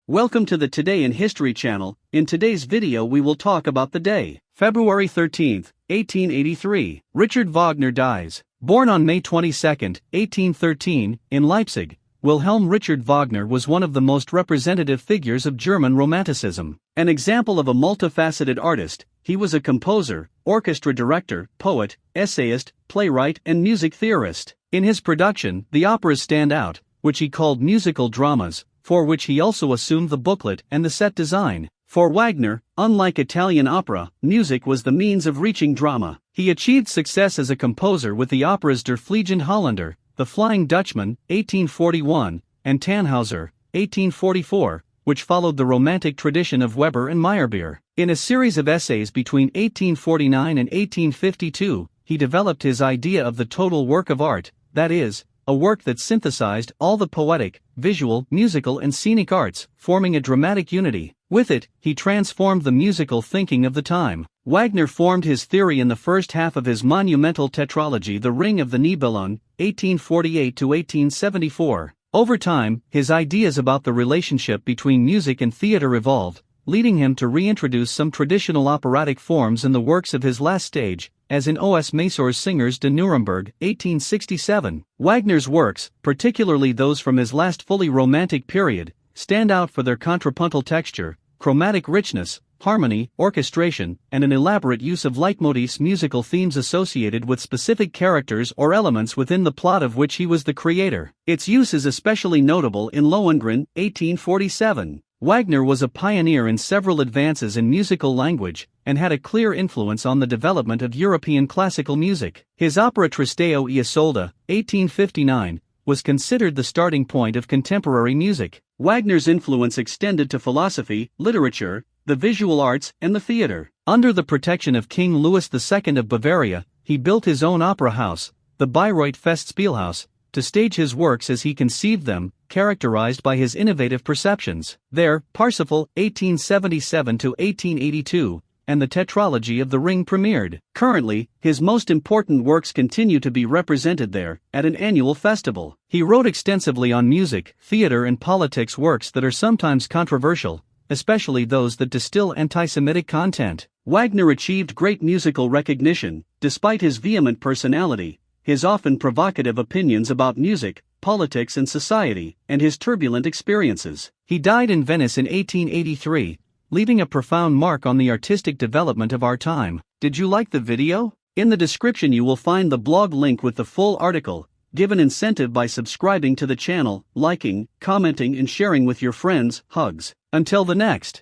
Welcome to the Today in History channel. In today's video we will talk about the day, February 13, 1883, Richard Wagner dies. Born on May 22, 1813, in Leipzig, Wilhelm Richard Wagner was one of the most representative figures of German Romanticism. An example of a multifaceted artist, he was a composer, orchestra director, poet, essayist, playwright and music theorist. In his production, the operas stand out, which he called musical dramas, for which he also assumed the booklet and the set design. For Wagner, unlike Italian opera, music was the means of reaching drama. He achieved success as a composer with the operas Der Fliegende Holländer, The Flying Dutchman, 1841, and Tannhäuser, 1844, which followed the romantic tradition of Weber and Meyerbeer. In a series of essays between 1849 and 1852, he developed his idea of the total work of art, that is, a work that synthesized all the poetic, visual, musical and scenic arts, forming a dramatic unity. With it, he transformed the musical thinking of the time. Wagner formed his theory in the first half of his monumental tetralogy The Ring of the Nibelung, 1848–1874. Over time, his ideas about the relationship between music and theater evolved, leading him to reintroduce some traditional operatic forms in the works of his last stage, as in Os Mayores Singers de Nuremberg, 1867. Wagner's works, particularly those from his last fully romantic period, stand out for their contrapuntal texture, chromatic richness, harmony, orchestration, and an elaborate use of leitmotifs, musical themes associated with specific characters or elements within the plot of which he was the creator. Its use is especially notable in Lohengrin, 1847. Wagner was a pioneer in several advances in musical language, and had a clear influence on the development of European classical music. His opera Tristeo e Isolde, 1859, was considered the starting point of contemporary music. Wagner's influence extended to philosophy, literature, the visual arts, and the theater. Under the protection of King Louis II of Bavaria, he built his own opera house, the Bayreuth Festspielhaus, to stage his works as he conceived them, characterized by his innovative perceptions. There, Parsifal, 1877–1882, and the tetralogy of The Ring premiered. Currently, his most important works continue to be represented there, at an annual festival. He wrote extensively on music, theater and politics, works that are sometimes controversial, especially those that distill anti-Semitic content. Wagner achieved great musical recognition, despite his vehement personality, his often provocative opinions about music, politics and society, and his turbulent experiences. He died in Venice in 1883, leaving a profound mark on the artistic development of our time. Did you like the video? In the description you will find the blog link with the full article. Give an incentive by subscribing to the channel, liking, commenting and sharing with your friends. Hugs. Until the next.